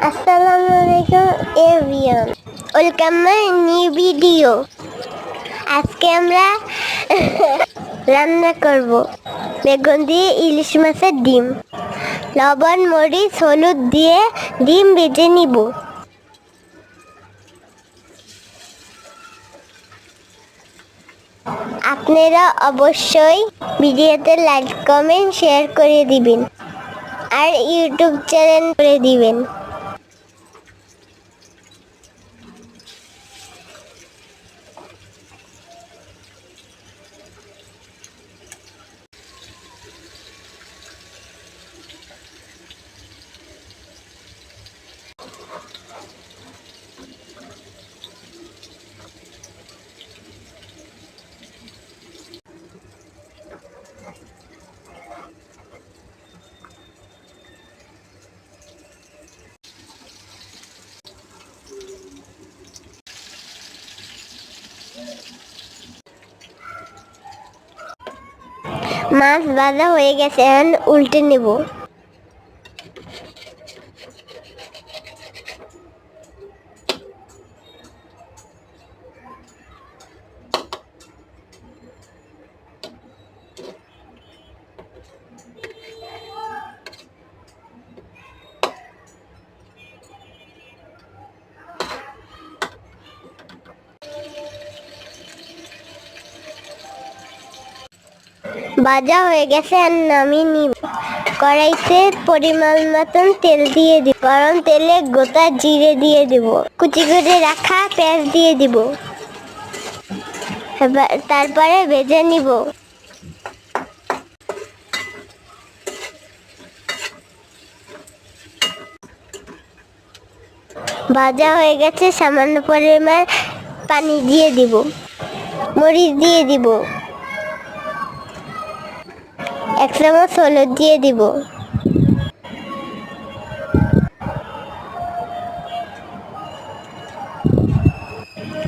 আসসালামু আলাইকুম everyone, welcome my new video. আজকে আমরা রান্না করব বেগুন দিয়ে ইলিশ মাছের ডিম। লবণ, মরিচ, হলুদ দিয়ে ডিম ভেজে নিব। আপনারা অবশ্যই ভিডিওতে লাইক, কমেন্ট, শেয়ার করে দিবেন আর ইউটিউব চ্যানেল করে দিবেন। মাছ ভাজা হয়ে গেছে, এখন উল্টে নেব। ভাজা হয়ে গেছে, আর নামিয়ে নিব। কড়াইতে পরিমাণ মতন তেল দিয়ে দিব। গরম তেলে গোটা জিরে দিয়ে দিব, কুচি করে রাখা পেঁয়াজ দিয়ে দিব। তারপরে ভেজে নিব। ভাজা হয়ে গেছে, সামান্য পরিমাণ পানি দিয়ে দিব, মরিচ দিয়ে দিব, 1 চামচ হলুদ দিয়ে দিব,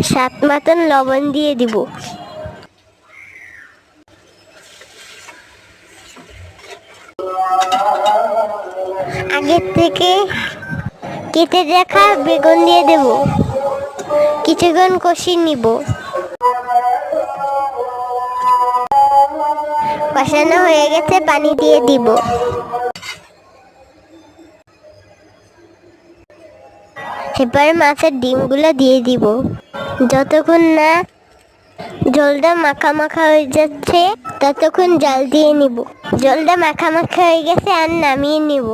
স্বাদ মতন লবণ দিয়ে দিব। আগের থেকে কেটে রাখা বেগুন দিয়ে দেব, কিছুক্ষণ কষিয়ে নিব। কষানো হয়ে গেছে, পানি দিয়ে দিব। এবার মাছের ডিমগুলো দিয়ে দিব। যতক্ষণ না জলটা মাখা মাখা হয়ে যাচ্ছে ততক্ষণ জাল দিয়ে নিব। জলটা মাখা মাখা হয়ে গেছে, আর নামিয়ে নিব।